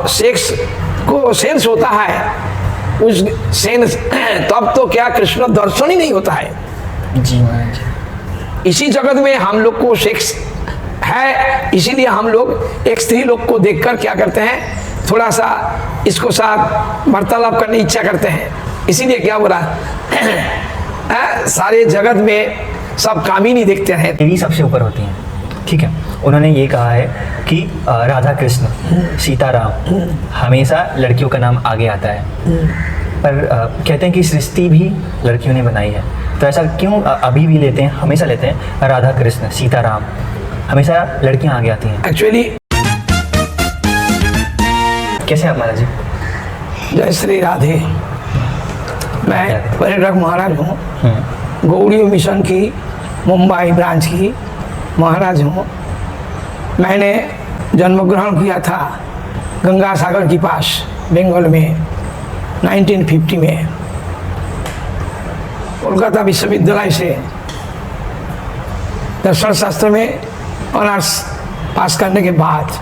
Sex को sense होता है उस सेंस, तब तो क्या कृष्ण दर्शन ही नहीं होता है। जी महाराज। इसी जगत में हम लोग को सेक्स है, इसीलिए हम लोग एक स्त्री लोग को देखकर क्या करते हैं, थोड़ा सा इसको साथ वार्तालाप करने की इच्छा करते हैं। इसीलिए क्या बोला सारे जगत में सब काम ही नहीं देखते हैं। देवी सबसे ऊपर होती हैं, ठीक है। उन्होंने ये कहा है कि राधा कृष्ण सीताराम हमेशा लड़कियों का नाम आगे आता है, पर कहते हैं कि सृष्टि भी लड़कियों ने बनाई है, तो ऐसा क्यों अभी भी लेते हैं, हमेशा लेते हैं राधा कृष्ण सीताराम, हमेशा लड़कियां आगे आती हैं? एक्चुअली कैसे आप महाराज जी? जय श्री राधे। मैं पर्यटक महाराज हूँ, गौड़ी मिशन की मुंबई ब्रांच की महाराज हूँ। मैंने जन्म ग्रहण किया था गंगा सागर के पास बंगाल में 1950 में। कोलकाता विश्वविद्यालय से दर्शन शास्त्र में ऑनर्स पास करने के बाद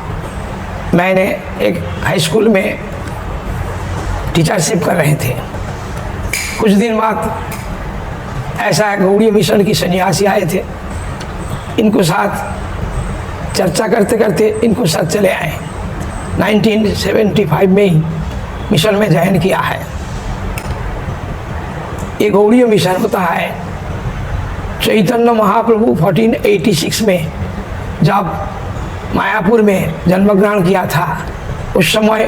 मैंने एक हाई स्कूल में टीचरशिप कर रहे थे। कुछ दिन बाद ऐसा गौड़ी मिशन की सन्यासी आए थे, इनको साथ चर्चा करते करते इनको साथ चले आए। 1975 में ही मिशन में ज्वाइन किया है। ये गौड़ी मिशन होता है चैतन्य महाप्रभु 1486 में जब मायापुर में जन्म ग्रहण किया था, उस समय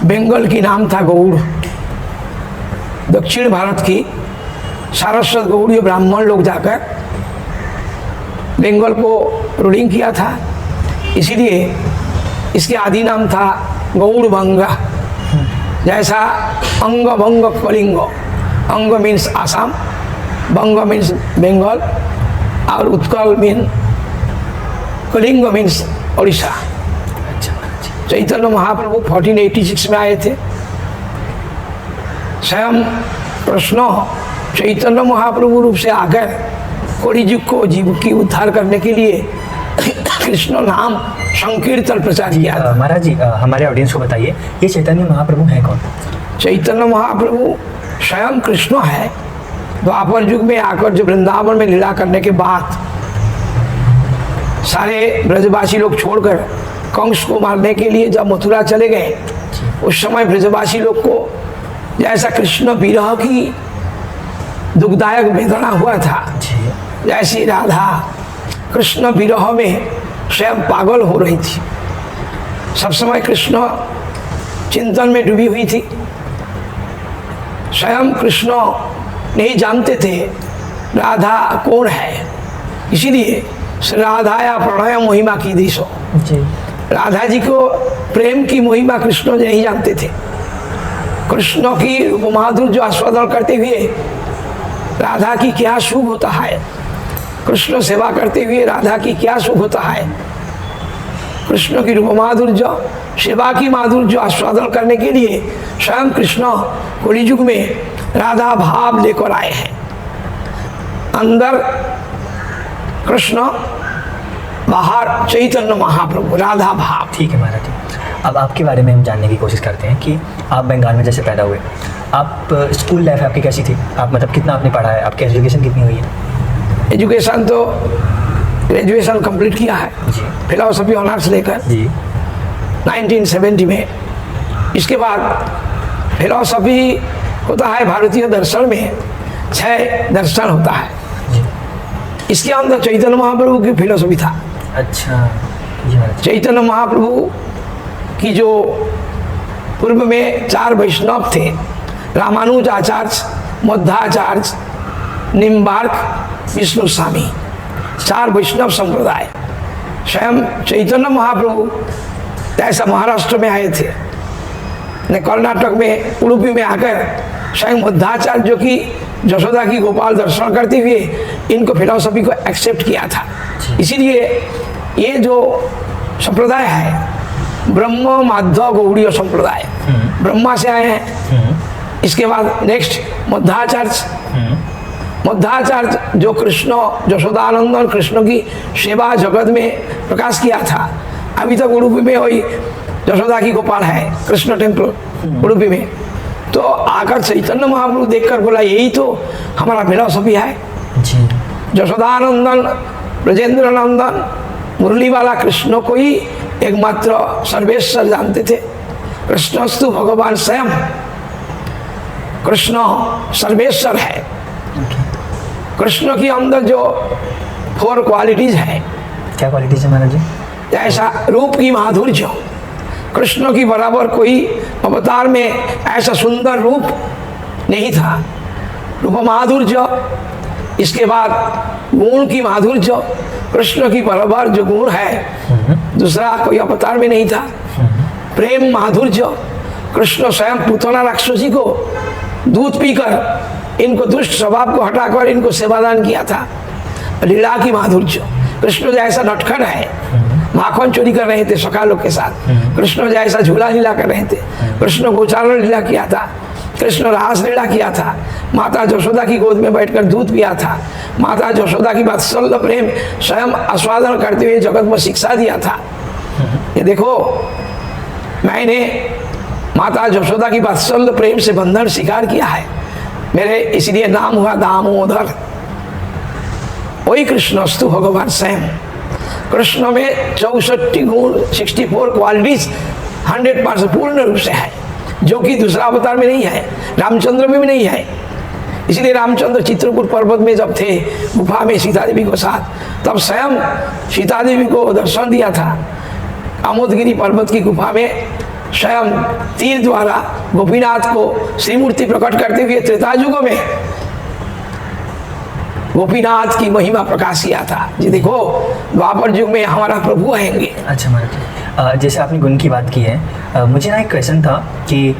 बंगाल की नाम था गौड़। दक्षिण भारत की सारस्वत गौड़ीय ब्राह्मण लोग जाकर बंगाल को रूलिंग किया था, इसीलिए इसके आदि नाम था गौड़ बंगा। जैसा अंग भंग कलिंग, अंग मीन्स आसाम, बंग मीन्स बंगाल और उत्कल मीन कलिंग मीन्स उड़ीसा। चैतन्य महाप्रभु 1486 में आए थे। स्वयं कृष्ण चैतन्य महाप्रभु रूप से आकर कलियुग को जीव की उद्धार करने के लिए कृष्ण नाम संकीर्तन प्रचार किया। महाराज जी हमारे ऑडियंस को बताइए, ये चैतन्य महाप्रभु है कौन? चैतन्य महाप्रभु स्वयं कृष्ण है। द्वापर युग में आकर जो वृंदावन में लीला करने के बाद सारे ब्रजवासी लोग छोड़कर कंस को मारने के लिए जब मथुरा चले गए, उस समय ब्रजवासी लोग को जैसा कृष्ण विरह की दुखदायक वेदना हुआ था, जैसी राधा कृष्ण विरह में स्वयं पागल हो रही थी। सब समय कृष्ण चिंतन में डूबी हुई थी। स्वयं कृष्ण नहीं जानते थे राधा कौन है, इसीलिए राधाया प्रणय महिमा की दिशो, राधा जी को प्रेम की महिमा कृष्ण नहीं जानते थे। कृष्ण की माधुर्य आस्वादन करते हुए राधा की क्या सुख होता है, कृष्ण सेवा करते हुए राधा की क्या सुख होता है, कृष्ण की रूप माधुर्य सेवा की माधुर्य आस्वादन करने के लिए स्वयं कृष्ण कलियुग में राधा भाव लेकर आए हैं। अंदर कृष्ण, बाहर चैतन्य महाप्रभु, राधा भाव। ठीक है महाराज जी, अब आपके बारे में हम जानने की कोशिश करते हैं कि आप बंगाल में जैसे पैदा हुए, आप स्कूल लाइफ आपकी कैसी थी? आप मतलब कितना आपने पढ़ा है, आपकी एजुकेशन कितनी हुई है? एजुकेशन तो ग्रेजुएशन कंप्लीट किया है जी, फिलोसफी ऑनर्स लेकर जी 1970 में। इसके बाद फिलोसफी होता है भारतीय दर्शन में 6 दर्शन होता है, इसके अंदर चैतन्य महाप्रभु की फिलोसफी था। अच्छा जी महाराज। चैतन्य महाप्रभु की जो पूर्व में 4 वैष्णव थे, रामानुजाचार्य, मध्वाचार्य, निम्बार्क, विष्णु स्वामी, 4 वैष्णव संप्रदाय। स्वयं चैतन्य महाप्रभु ऐसा महाराष्ट्र में आए थे, ने कर्नाटक में उडुपी में आकर स्वयं मध्वाचार्य जो कि यशोदा की गोपाल दर्शन करते हुए इनको फिलोसफी को एक्सेप्ट किया था। इसीलिए ये जो संप्रदाय है ब्रह्म माधव गौड़ीय संप्रदाय, ब्रह्मा से आए हैं। इसके बाद नेक्स्ट मध्वाचार्य, मध्वाचार्य जो कृष्ण यशोदानंदन कृष्ण की सेवा जगत में प्रकाश किया था। अभी तक उडुपी में वही यशोदा की गोपाल है कृष्ण टेम्पल उडुपी में। तो आकर चैतन्य महाप्रभु देखकर बोला यही तो हमारा फिलॉसफी है। जी यशोदानंदन, ब्रजेंद्र नंदन, मुरली वाला कृष्ण को ही एकमात्र सर्वेश्वर जानते थे। कृष्णस्तु भगवान स्वयं, कृष्ण सर्वेश्वर है। कृष्ण के अंदर जो 4 क्वालिटीज है, क्या क्वालिटीज है महाराज जी? ऐसा रूप की माधुर्य, कृष्ण की बराबर कोई अवतार में ऐसा सुंदर रूप नहीं था। रूप माधुर्य, इसके बाद गुण की माधुर्य, कृष्ण की बराबर जो गुण है दूसरा कोई अवतार में नहीं था। प्रेम माधुर्य, कृष्ण स्वयं पूतना राक्षसी को दूध पीकर इनको दुष्ट स्वभाव को हटाकर इनको सेवादान किया था। लीला की माधुर्य, कृष्ण जैसा नटखट है, माखन चोरी कर रहे थे सखा लोग के साथ, कृष्ण जैसा झूला लीला कर रहे थे, कृष्ण गोचारण लीला किया था, कृष्ण रास लीला किया था, माता यशोदा की गोद में बैठकर दूध पिया था, माता यशोदा की वात्सल्य प्रेम स्वयं आस्वादन करते हुए जगत में शिक्षा दिया था। ये देखो मैंने माता यशोदा की वात्सल्य प्रेम से बंधन स्वीकार किया है, मेरे इसलिए नाम हुआ दामोदर। वही कृष्णस्तु भगवान स्वयं। कृष्ण में 64 गुण 64 क्वालिटीज 100% पूर्ण रूप से है, जो कि दूसरा अवतार में नहीं है, रामचंद्र में भी नहीं है। इसलिए रामचंद्र चित्रकूट पर्वत में जब थे गुफा में सीता देवी के साथ, तब स्वयं सीता देवी को दर्शन दिया था। आमोदगिरी पर्वत की गुफा में स्वयं तीर द्वारा गोपीनाथ को श्रीमूर्ति प्रकट करते हुए त्रेता युग में गोपीनाथ की महिमा प्रकाश किया था। जी देखो द्वापर युग में हमारा प्रभु आएंगे। अच्छा महाराज जी, जैसे आपने गुण की बात की है, मुझे ना एक क्वेश्चन था कि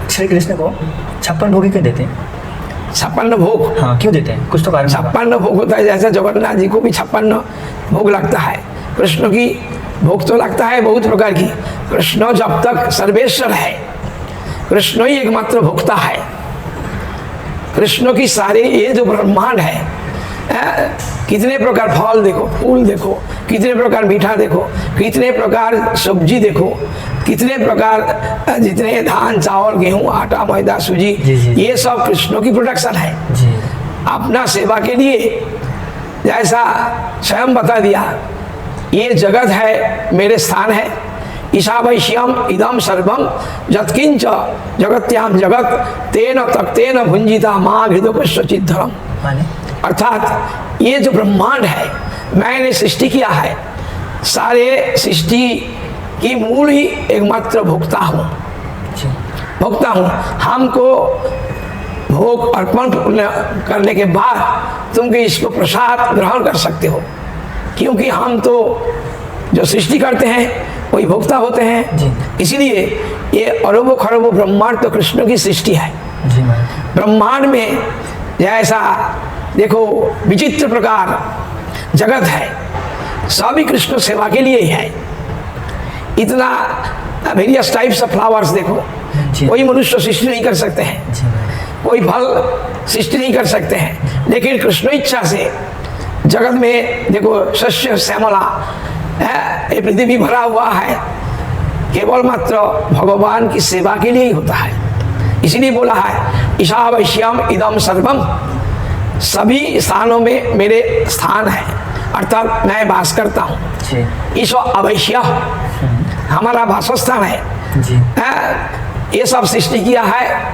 श्री कृष्ण को 56 भोग क्यों देते हैं? 56 भोग, हाँ क्यों देते हैं? कुछ तो कारण होगा। 56 भोग होता है, जैसे जगन्नाथ जी को भी 56 भोग लगता है। कृष्ण की भोग तो लगता है बहुत प्रकार की। कृष्ण जब तक सर्वेश्वर है, कृष्ण ही एकमात्र भोक्ता है। कृष्ण की सारे ये जो ब्रह्मांड है, कितने प्रकार फल देखो, फूल देखो, कितने प्रकार मीठा देखो, कितने प्रकार सब्जी देखो, कितने प्रकार जितने धान चावल गेहूं आटा मैदा सूजी, ये सब कृष्ण की प्रोडक्शन है। अपना सेवा के लिए जैसा स्वयं बता दिया, ये जगत है मेरे स्थान है, ईशावश्यम इदम सर्वम यत्किंच जगत्याम जगत तेन तक्तेन भुंजिता माँ हृदय धर्म। अर्थात ये जो ब्रह्मांड है मैंने सृष्टि किया है, सारे सृष्टि की मूल ही एकमात्र भोक्ता हूँ, भोक्ता हूँ। हमको भोग अर्पण करने के बाद तुम इसको प्रसाद ग्रहण कर सकते हो, क्योंकि हम तो जो सृष्टि करते हैं वही भोक्ता होते हैं। इसीलिए ये अरबों खरबों ब्रह्मांड तो कृष्ण की सृष्टि है। ब्रह्मांड में जैसा देखो विचित्र प्रकार जगत है, सभी कृष्ण सेवा के लिए ही है। इतना वेरियस टाइप्स ऑफ फ्लावर्स देखो, कोई मनुष्य सृष्टि नहीं कर सकते हैं, कोई फल सृष्टि नहीं कर सकते हैं, लेकिन कृष्ण इच्छा से जगत में देखो शस्य श्यामला ये पृथ्वी भरा हुआ है, केवल मात्र भगवान की सेवा के लिए ही होता है। इसीलिए बोला है ईशावश्यम इदम सर्वम, सभी स्थानों में मेरे स्थान है, अर्थात मैं वास करता हूँ। ईशो अवश्य हमारा वासस्थान है। ये सब सृष्टि किया है,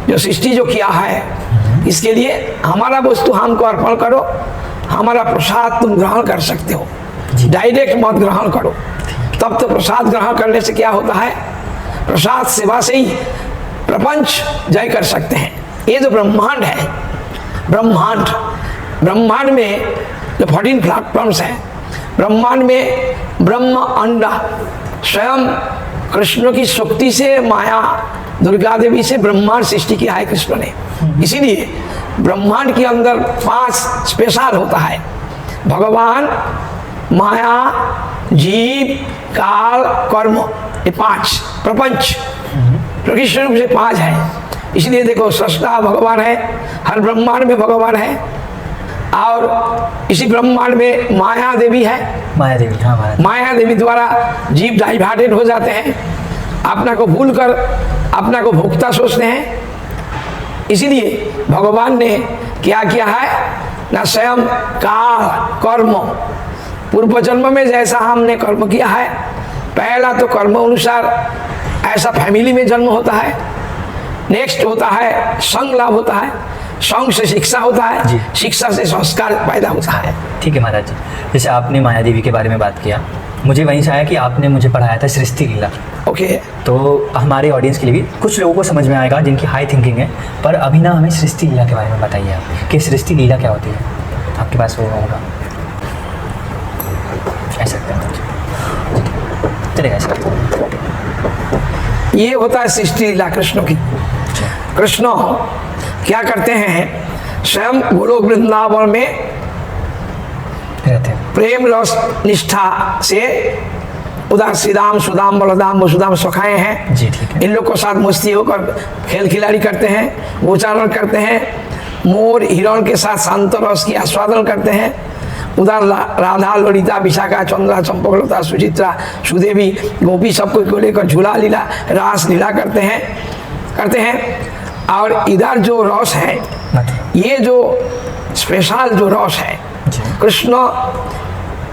जो सृष्टि जो किया है इसके लिए हमारा वस्तु हमको अर्पण करो, हमारा प्रसाद तुम ग्रहण कर सकते हो, डायरेक्ट मत ग्रहण करो। तब तो प्रसाद ग्रहण करने से क्या होता है, प्रसाद सेवा से ही प्रपंच जय कर सकते हैं। ये जो ब्रह्मांड है, ब्रह्मांड में जो 14 प्लेटफॉर्म्स हैं, ब्रह्मांड में ब्रह्म अंडा स्वयं कृष्ण की शक्ति से, माया दुर्गा देवी से ब्रह्मांड सृष्टि किया है कृष्ण ने। इसीलिए ब्रह्मांड के अंदर 5 स्पेशल होता है, भगवान, माया, जीव, काल, कर्म, ये 5 प्रपंच कृष्ण रूप से 5 है। इसलिए देखो सृष्टा भगवान है, हर ब्रह्मांड में भगवान है, और इसी ब्रह्मांड में माया देवी है। माया देवी, हाँ, माया देवी द्वारा जीव डाइवर्टेड हो जाते हैं, अपना को भूल कर अपना को भोक्ता सोचते हैं। इसीलिए भगवान ने क्या किया है ना, स्वयं काल कर्म पूर्व जन्म में जैसा हमने कर्म किया है, पहला तो कर्म अनुसार ऐसा फैमिली में जन्म होता है, नेक्स्ट होता है संग लाभ होता है, संग से शिक्षा होता है, शिक्षा से संस्कार पैदा होता है। ठीक है महाराज जी, जैसे आपने माया देवी के बारे में बात किया, मुझे वहीं से आया कि आपने मुझे पढ़ाया था सृष्टि लीला। ओके, तो हमारे ऑडियंस के लिए भी कुछ लोगों को समझ में आएगा जिनकी हाई थिंकिंग है, पर अभी ना हमें सृष्टि लीला के बारे में बताइए आप कि सृष्टि लीला क्या होती है, आपके पास वो होगा ऐसा चलेगा ऐसा। ये होता है सृष्टि लीला कृष्ण की। कृष्ण क्या करते हैं, स्वयं गोलोक वृंदावन में रहते हैं, प्रेम रस निष्ठा से उधर श्रीदाम सुदाम बलदाम वसुदाम सखाए हैं जी, ठीक है। इन लोग को साथ मस्ती होकर खेल खिलाड़ी करते हैं, गोचारण करते हैं, मोर हिरण के साथ शांत रस की आस्वादन करते हैं। उधर राधा ललिता विशाखा चंद्रा चंपकलता सुचित्रा सुदेवी गोपी सबको लेकर झूला लीला रास लीला करते हैं। और इधर जो रस है, ये जो स्पेशल जो रस है, कृष्ण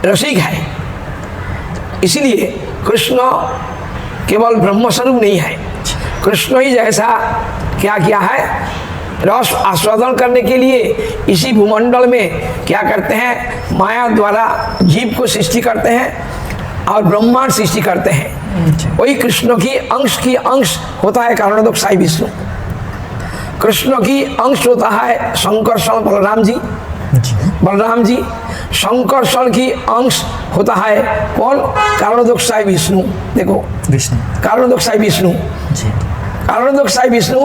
रसिक है, इसलिए कृष्ण केवल ब्रह्म स्वरूप नहीं है, कृष्ण ही जैसा क्या किया है, रस आस्वादन करने के लिए इसी भूमंडल में क्या करते हैं, माया द्वारा जीव को सृष्टि करते हैं और ब्रह्मांड सृष्टि करते हैं। वही कृष्ण की अंश होता है कारणोदक साई विष्णु, कृष्ण की अंश होता है शंकरषण बलराम जी, शंकरषण की अंश होता है कौन, कारणोदक साई विष्णु। देखो विष्णु, कारणोदक साई विष्णु, कारणोदक साई विष्णु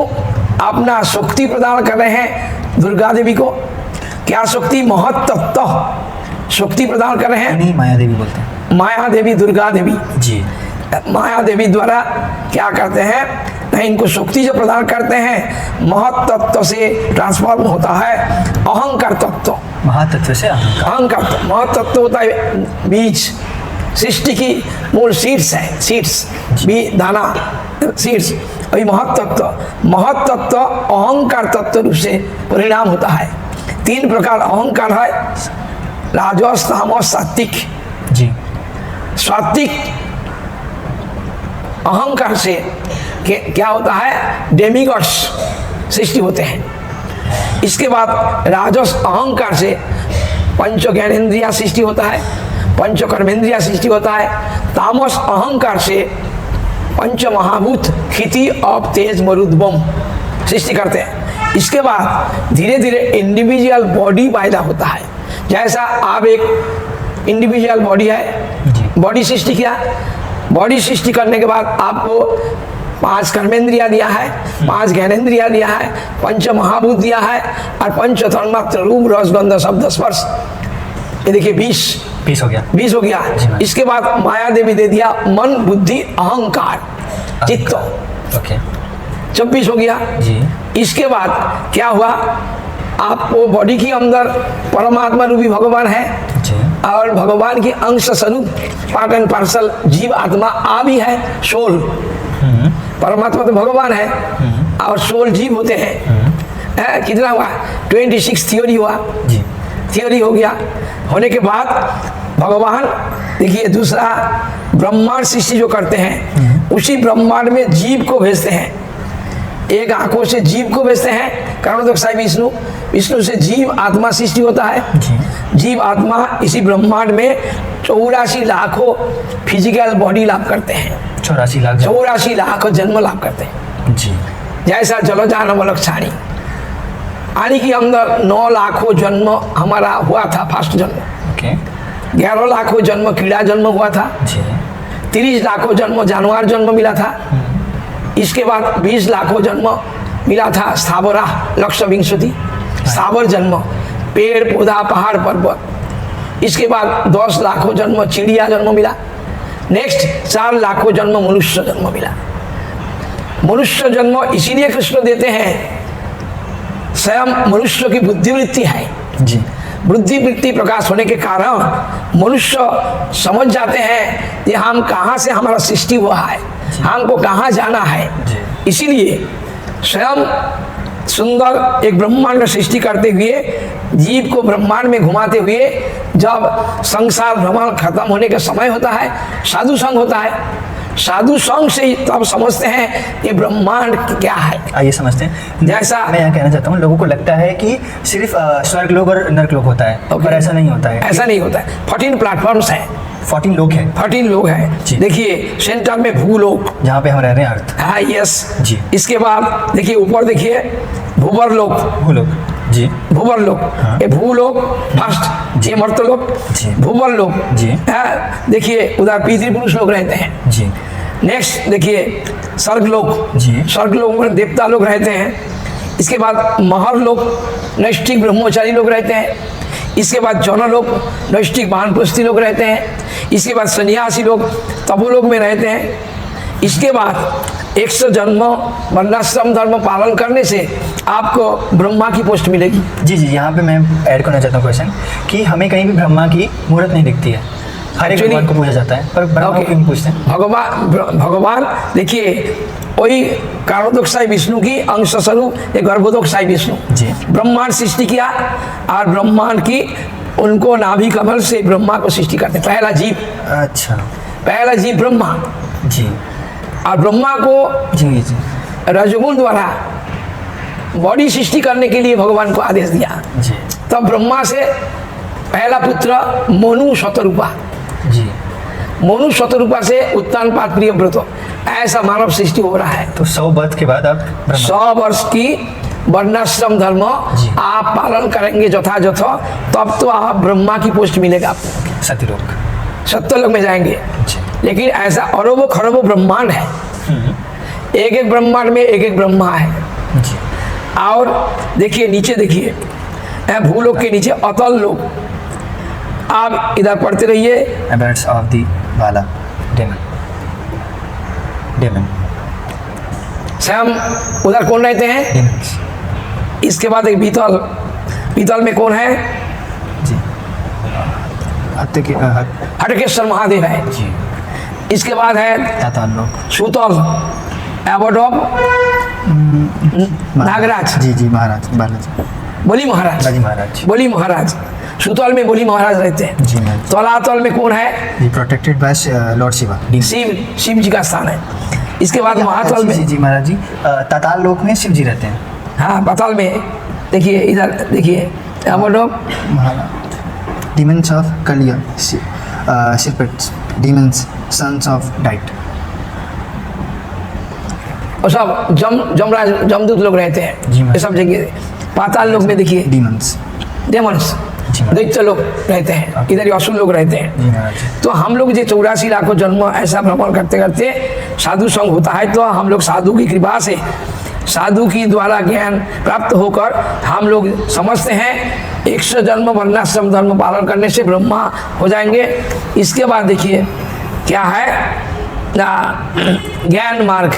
अपना शक्ति प्रदान कर रहे हैं दुर्गा देवी को। क्या शक्ति, महत्तत्व शक्ति प्रदान कर रहे हैं, नहीं माया देवी बोलते हैं, माया देवी दुर्गा देवी जी। माया देवी द्वारा क्या करते हैं, इनको शक्ति जो प्रदान करते हैं, महत्तत्व से ट्रांसफॉर्म होता है अहंकार तत्व, महातत्व से अहंकार। महत्तत्व होता है बीज, सृष्टि की मूल सीड्स है, सीड्स भी दाना सीड्स, वही महत्तत्व अहंकार तत्व रूप से परिणाम होता है। 3 प्रकार अहंकार है, राजस तामस सात्विक जी। सात्विक अहंकार से क्या होता है, डेमिगॉड्स सृष्टि होते हैं। इसके बाद राजस अहंकार से पंच ज्ञानेन्द्रिया सृष्टि होता है, पंच कर्मेंद्रिया सृष्टि होता है। तामस अहंकार से पंच महाभूत क्षिति अप तेज मरुद्वम सृष्टि करते हैं। इसके बाद धीरे धीरे इंडिविजुअल बॉडी पैदा होता है। जैसा आप एक इंडिविजुअल बॉडी है, बॉडी सृष्टि किया, बॉडी सृष्टि करने के बाद आपको 5 कर्मेंद्रिया दिया है, 5 ज्ञानेन्द्रिया दिया है, पंच महाभूत दिया है और पंच तन्मात्र रूप रस गंध शब्द स्पर्श, ये देखिए 20 हो गया, 20 हो गया। इसके बाद माया देवी दे दिया मन बुद्धि अहंकार चित्त, ओके 26 हो गया जी। इसके बाद क्या हुआ, आपको बॉडी के अंदर परमात्मा रूपी भगवान है जी। और भगवान की अंश स्वरूप पार्ट एंड पार्सल जीव आत्मा आ भी है, सोल। परमात्मा तो भगवान है और सोल जीव होते हैं। कितना हुआ, 26 थियोरी हुआ जी। थियोरी हो गया। होने के बाद भगवान देखिए दूसरा ब्रह्मांड सृष्टि जो करते हैं, उसी ब्रह्मांड में जीव को भेजते हैं, एक आंखों से जीव को भेजते हैं कारणोदक साई विष्णु, विष्णु से जीव आत्मा सृष्टि होता है। जीव आत्मा इसी ब्रह्मांड में 84 लाखों फिजिकल बॉडी लाभ करते हैं, 84 लाख जन्म लाभ करते हैं जी। जैसा जलजान मलक छाणी आनी के अंदर 9 लाखों जन्म हमारा हुआ था, फर्स्ट जन्म। ओके 11 लाखों जन्म कीड़ा जन्म हुआ था जी। 30 लाखों जन्म जानवर जन्म मिला था। इसके बाद 20 लाखों जन्म मिला था स्थावरा लक्ष्य विंशति स्थावर जन्म, पेड़ पौधा पहाड़ पर्वत। इसके बाद 10 लाखों जन्म चिड़िया जन्म मिला। नेक्स्ट 4 लाखों जन्म मनुष्य जन्म मिला। मनुष्य जन्म इसीलिए कृष्ण देते हैं, स्वयं मनुष्य की बुद्धिवृत्ति है जी। बुद्धिवृत्ति प्रकाश होने के कारण मनुष्य समझ जाते हैं कि हम कहाँ से हमारा सृष्टि हुआ है, हमको कहाँ जाना है। जी। इसीलिए स्वयं सुंदर एक ब्रह्मांड सृष्टि करते हुए जीव को ब्रह्मांड में घुमाते हुए जब संसार भ्रमण खत्म होने का समय होता है, साधु संग होता है। साधु संग से ही तब समझते हैं ये ब्रह्मांड क्या है। आइए समझते हैं। जैसा मैं यहाँ कहना चाहता हूँ, लोगों को लगता है कि सिर्फ स्वर्ग लोक और नर्क लोक होता है, Okay. पर ऐसा नहीं होता है। ऐसा नहीं होता है। 14 प्लेटफॉर्म्स हैं, 14 लोक हैं 14 लोग हैं। जी। देखिए सेंटर में भूलोक, जहाँ पे हम रह रहे हैं, अर्थ। हाँ यस जी। इसके बाद देखिए ऊपर देखिए भूवर्लोक, भूलोक। जी। भूवर्लोक हाँ। ये भूलोक फर्स्ट, ये मर्तलोक, जी। भूवर्लोक जी। हाँ, देखिए उधर पितृपुरुष लोग रहते हैं। जी। नेक्स्ट देखिए स्वर्गलोक, जी। स्वर्गलोक में देवता लोग रहते हैं। इसके बाद महरलोक, नैष्ठिक ब्रह्मचारी लोग रहते हैं। इसके बाद जनलोक, नैष्ठिक वानप्रस्थी लोग रहते हैं। इसके बाद सन्यासी लोग तपोलोक में रहते हैं। इसके बाद 100 जन्म वर्णाश्रम धर्म पालन करने से आपको ब्रह्मा की पोस्ट मिलेगी। जी जी, यहाँ पे मैं ऐड करना चाहता हूँ क्वेश्चन कि हमें कहीं भी ब्रह्मा की मूर्त नहीं दिखती है, हर एक Actually- भगवान को पूजा जाता है, पर ब्रह्मा को क्यों पूछते हैं? भगवान देखिए वही कारणोदकसाई विष्णु की अंश स्वरूप, एक गर्भोदकसाई विष्णु जी। ब्रह्मांड सृष्टि किया और ब्रह्मांड की उनको नाभि कमल से ब्रह्मा को सृष्टि करते। पहला जीव, अच्छा। पहला जीव ब्रह्मा, जी और ब्रह्मा को जी जी रजोगुण द्वारा बॉडी सृष्टि करने के लिए भगवान को आदेश दिया। जी तब ब्रह्मा से पहला पुत्र मोनु शतरूपा, जी। मोनु शतरूपा से उत्तानपाद प्रियव्रत, ऐसा मानव सृष्टि हो रहा है। तो 100 बर्थ के बाद आप ब्रह्मा। 100 वर्ष की वर्णाश्रम धर्म जी। आप पालन करेंगे यथायथ, तब तो आप ब्रह्मा की पोस्ट मिलेगा आपको, सत्यलोक। सत्यलोक में जाएंगे। जी। लेकिन ऐसा अरबों खरबों ब्रह्मांड है, एक एक ब्रह्मांड में एक एक ब्रह्मा है। जी। और देखिए नीचे देखिए, भूलोक के नीचे अतल लोक, आप इधर पढ़ते रहिए। Abundance of the Vala demon. Demon. स्वयं उधर कौन रहते हैं? Demons. इसके बाद एक बीतल, बीतल में कौन है? जी। हत्या के हटकेश्वर महादेव है। जी। इसके बाद है ताताल लोक। सूतल, एबोडॉब, नागराज, जी जी, महाराज बालाजी। बोली महाराज, बालाजी महाराज। बोली महाराज, सुतल में बोली महाराज रहते हैं। जी मैम। तलातल में कौन है? जी, protected by lord Shiva. Shiv, Shiv ji का स्थान है। इसके बाद महातल जी में, जी महाराज जी, ताताल लोक में शिव जी रहते हैं। हाँ पाताल में देखिए, इधर देखिए एबोडॉब, महाराज। Demons of Kaliya, serpents, demons, sons of Night. और सब जमराज जमदूत लोग रहते हैं। जी मैम। ये सब जगह पाताल लोक में देखिए Demons. डेमन्स, जी मैम। दैत्य लोग रहते हैं। इधर असुर लोग रहते हैं। जी महाराज। तो हम लोग जो 84 लाखों जन्म ऐसा भ्रमण करते करते साधु संग होता है, तो हम लोग साधु की कृपा से, साधु की द्वारा ज्ञान प्राप्त होकर हम लोग समझते हैं 100 जन्म वर्णाश्रम धर्म पालन करने से ब्रह्मा हो जाएंगे। इसके बाद देखिए क्या है ना, ज्ञान मार्ग,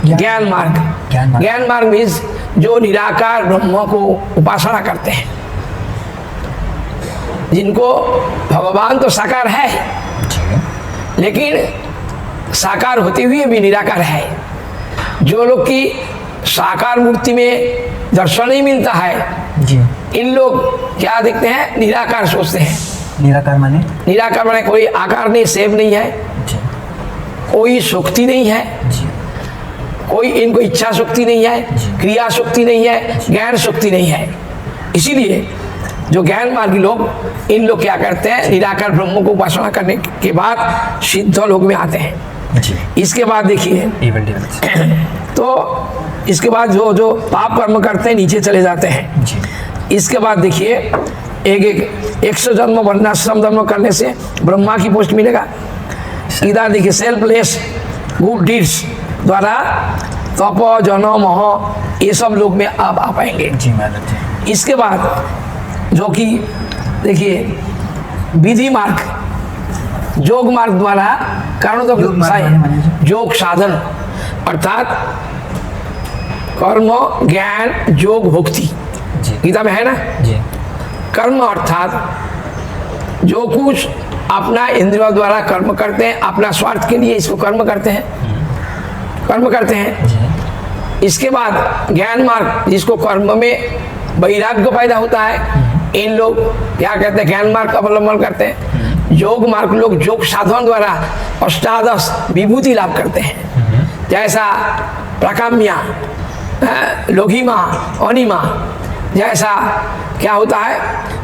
ज्ञान मार्ग, ज्ञान मार्ग। ज्ञान मार्ग मीन्स जो निराकार ब्रह्म को उपासना करते हैं, जिनको भगवान तो साकार है जी। लेकिन साकार होते हुए भी निराकार है। जो लोग की साकार मूर्ति में दर्शन नहीं मिलता है, जी। इन लोग क्या देखते हैं? निराकार सोचते हैं। निराकार माने? निराकार माने कोई आकार नहीं, सेव नहीं है, जी कोई शक्ति नहीं है, जी कोई इनको इच्छा शक्ति नहीं है, क्रिया शक्ति नहीं है, ज्ञान शक्ति नहीं है। इसीलिए जो ज्ञान मार्गी लोग, इन लोग क्या करते हैं? निराकार ब्रह्म को उपासना करने के बाद सिद्ध लोग में आते हैं। जी। इसके बाद देखिए Evil demons. तो इसके बाद जो जो पाप कर्म करते हैं नीचे चले जाते हैं। जी। इसके बाद देखिए एक एक 100 जन्म वर्णाश्रम धर्म करने से ब्रह्मा की पोस्ट मिलेगा। इधर देखिए सेल्फलेस गुड डीड्स द्वारा तप जन मोह ये सब लोग में आप आ पाएंगे। जी महाराज जी। इसके बाद जो कि देखिए विधि मार्ग, योग मार्ग द्वारा कारणों योग मार्ग माने योग साधन अर्थात कर्म ज्ञान योग भक्ति, जी। गीता में है ना। जी। कर्म अर्थात जो कुछ अपना इंद्रियों द्वारा कर्म करते हैं, अपना स्वार्थ के लिए इसको कर्म करते हैं, कर्म करते हैं। इसके बाद ज्ञान मार्ग, जिसको कर्म में वैराग्य पैदा होता है, इन लोग क्या कहते हैं, ज्ञान मार्ग का अवलंबन करते हैं। योग मार्ग लोग योग साधन द्वारा अष्टादश विभूति लाभ करते हैं, जैसा प्रकाम्या, लोहिमा, अनिमा, जैसा क्या होता है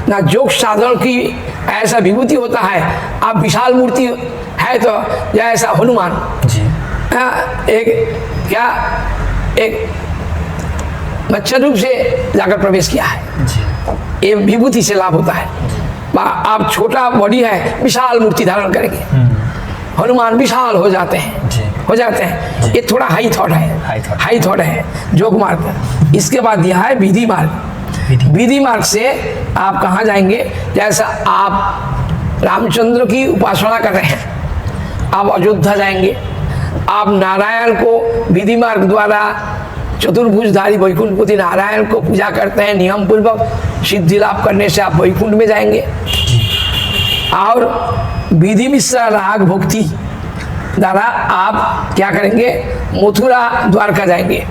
ना, योग साधन की ऐसा विभूति होता है। आप विशाल मूर्ति है तो जैसा हनुमान जी, एक मच्छर रूप से जाकर प्रवेश किया है जी, ये विभूति से लाभ होता है। आप छोटा बॉडी है, विशाल मूर्ति धारण करेंगे, हनुमान विशाल हो जाते हैं जी, हो जाते हैं। ये थोड़ा हाई थॉट है, हाई थॉट है योग मार्ग। इसके बाद यह है विधि मार्ग। विधि मार्ग से आप कहाँ जाएंगे, जैसा आप रामचंद्र की उपासना कर रहे हैं, आप अयोध्या जाएंगे, आप नारायण को विधि मार्ग द्वारा चतुर्भुजधारी वैकुंठपति नारायण को पूजा करते हैं, नियम पूर्वक सिद्धि लाभ करने से आप वैकुंठ में जाएंगे। और विधि मिश्रा राग भक्ति द्वारा आप क्या करेंगे, मथुरा द्वारका जाएंगे।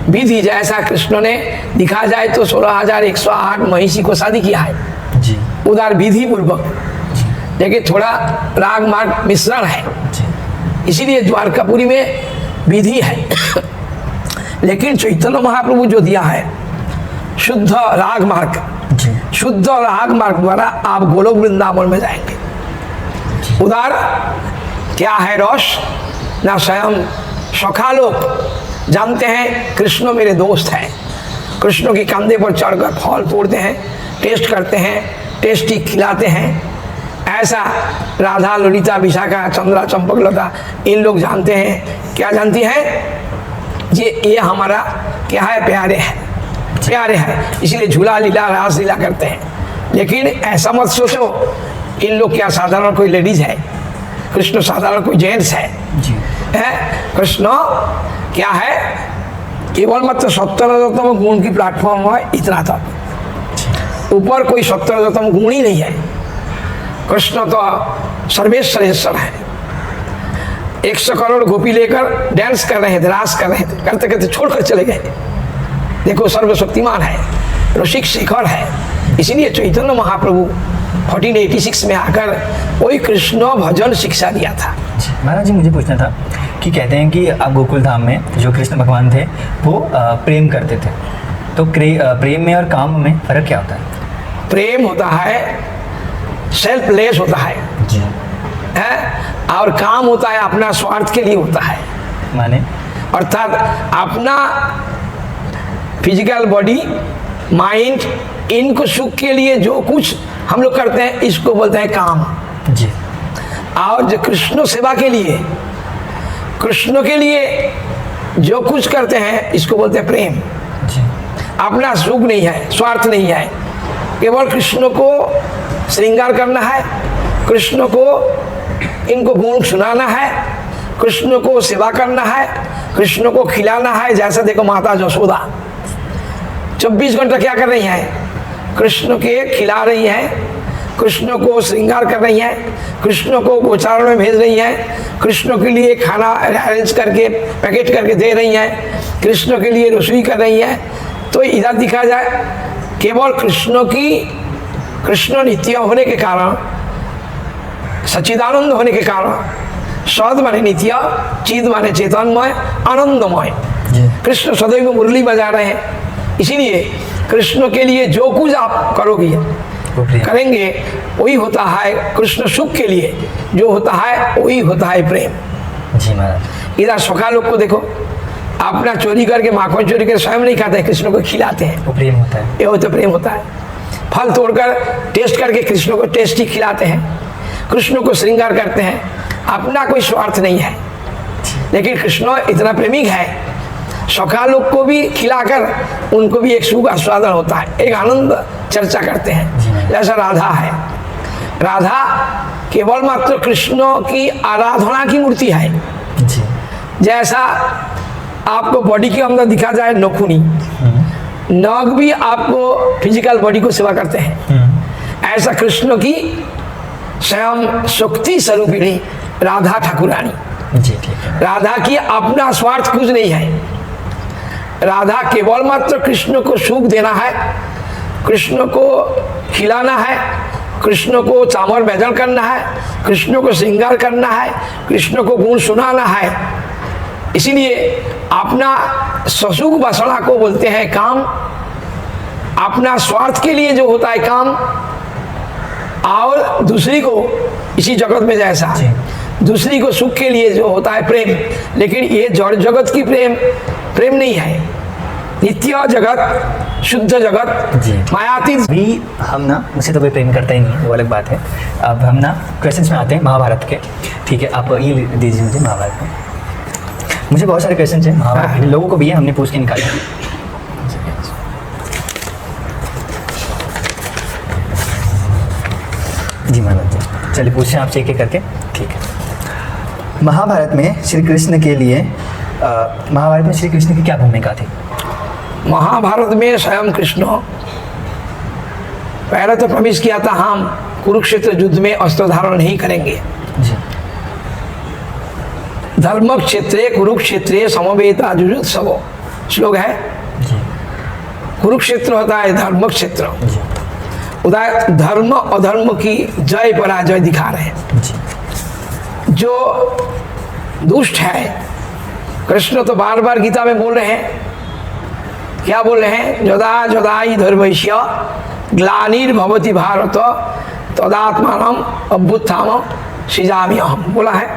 विधि जैसा कृष्ण ने दिखा जाए तो 16,108 महिषी को शादी किया है जी, उधर विधि पूर्वक, लेकिन थोड़ा राग मार्ग मिश्रण है, इसीलिए द्वारकापुरी में विधि है। लेकिन चैतन्य महाप्रभु जो दिया है शुद्ध राग मार्ग, शुद्ध राग मार्ग द्वारा आप गोलोक वृंदावन में जाएंगे। उधर क्या है रस ना, स्वयं सखा लोग जानते हैं कृष्ण मेरे दोस्त हैं, कृष्ण के कंधे पर चढ़कर फल तोड़ते हैं, टेस्ट करते हैं, टेस्टी खिलाते हैं। ऐसा राधा, ललिता, विशाखा, चंद्रा, चंपकलता इन लोग जानते हैं। क्या जानती है, ये हमारा क्या है, प्यारे है, प्यारे है, इसलिए झूला लीला रास लीला करते हैं। लेकिन ऐसा मत सोचो इन लोग क्या साधारण कोई लेडीज है, कृष्ण साधारण कोई जेंट्स है, कृष्ण क्या है, केवल मात्र 70 गुण की प्लेटफॉर्म है, इतना तक ऊपर कोई 70 गुण ही नहीं है। कृष्ण तो सर्वेश्वरेश्वर है। 100 करोड़ गोपी लेकर डांस कर रहे थे, रास कर रहे थे, करते करते छोड़कर चले गए। देखो सर्वशक्तिमान है, रसिक शेखर है। इसीलिए चैतन्य महाप्रभु 1486 में आकर वही कृष्ण भजन शिक्षा दिया था। महाराज जी, मुझे पूछना था कि कहते हैं कि आप गोकुल धाम में जो कृष्ण भगवान थे वो प्रेम करते थे, तो प्रेम में और काम में फर्क क्या होता है? प्रेम होता है सेल्फलेस होता है और काम होता है अपना स्वार्थ के लिए होता है। माने अर्थात अपना फिजिकल बॉडी, माइंड, इनको सुख के लिए जो कुछ हम लोग करते हैं इसको बोलते हैं काम जी। और जो कृष्ण सेवा के लिए, कृष्ण के लिए जो कुछ करते हैं इसको बोलते हैं प्रेम जी। अपना सुख नहीं है, स्वार्थ नहीं है, केवल कृष्ण को श्रृंगार करना है, कृष्ण को इनको गुण सुनाना है, कृष्ण को सेवा करना है, कृष्ण को खिलाना है। जैसा देखो माता जसोदा 24 घंटा क्या कर रही हैं, कृष्ण के खिला रही हैं, कृष्ण को श्रृंगार कर रही हैं, कृष्ण को गोचारण में भेज रही हैं, कृष्ण के लिए खाना अरेंज करके पैकेट करके दे रही हैं, कृष्ण के लिए रसोई कर रही हैं। तो इधर दिखा जाए केवल कृष्ण नित्य होने के कारण, सच्चिदानंद होने के कारण, सद माने नित्य, चिद माने चेतनमय, आनंदमय, कृष्ण सदैव मुरली बजा रहे हैं। इसीलिए कृष्ण के लिए जो कुछ आप करोगे करेंगे वही होता है कृष्ण सुख के लिए, जो होता है वही होता है प्रेम जी महाराज। इधर सखा लोग को देखो, अपना चोरी करके, माखन चोरी करके स्वयं नहीं खाते हैं, कृष्ण को खिलाते हैं, वो प्रेम होता है। ये होता प्रेम होता है। फल तोड़कर टेस्ट करके कृष्ण को टेस्टी खिलाते हैं, कृष्ण को श्रृंगार करते हैं, अपना कोई स्वार्थ नहीं है। लेकिन कृष्ण इतना प्रेमिक है, सखा लोग को भी खिलाकर उनको भी एक सुख आस्वादन होता है, एक आनंद चर्चा करते हैं। जैसा राधा है, राधा केवल मात्र कृष्ण की आराधना की मूर्ति है जी। जैसा आपको बॉडी के अंदर दिखा जाए नखुनी, नग भी आपको फिजिकल बॉडी को सेवा करते हैं, ऐसा कृष्ण की स्वयं शक्ति स्वरूपिणी राधा ठाकुरानी जी ठीक है। राधा की अपना स्वार्थ कुछ नहीं है। राधा केवल मात्र कृष्ण को सुख देना है, कृष्ण को खिलाना है, कृष्ण को चामर भजन करना है, कृष्ण को श्रृंगार करना है, कृष्ण को गुण सुनाना है। इसीलिए अपना ससुख बसड़ा को बोलते हैं काम। अपना स्वार्थ के लिए जो होता है काम, और दूसरी को इसी जगत में जैसा दूसरी को सुख के लिए जो होता है प्रेम, लेकिन ये जड़ जगत की प्रेम नहीं है। नित्य जगत, शुद्ध जगत, मायातीत। अभी हम ना, मुझसे तो कोई प्रेम करता ही नहीं है, वो अलग बात है। अब हम ना क्वेश्चंस में आते हैं महाभारत के। ठीक है, आप ये दीजिए मुझे महाभारत में। मुझे बहुत सारे क्वेश्चन हैं महाभारत के, लोगों को भी है, हमने पूछ के निकाले। जी महाराज जी, चलिए पूछें आपसे एक एक करके। ठीक है, महाभारत में श्री कृष्ण के लिए महाभारत में श्री कृष्ण की क्या भूमिका थी? महाभारत में स्वयं कृष्ण पहले तो प्रवेश किया था, हम कुरुक्षेत्र युद्ध में अस्त्र धारण नहीं करेंगे। जी। धर्म क्षेत्रे कुरुक्षेत्रे समवेता जुजुत्सव श्लोक है। जी। कुरुक्षेत्र होता है धर्म क्षेत्र। जी। उधर धर्म अधर्म की जय पराजय दिखा रहे हैं। जी। जो दुष्ट है, कृष्ण तो बार बार गीता में बोल रहे हैं, क्या बोल रहे हैं? यदा यदा धर्मैष्य ग्लानिर्भवति भारत तदात्मानम् अभ्युत्थानं सृजामि अहम्, बोला है।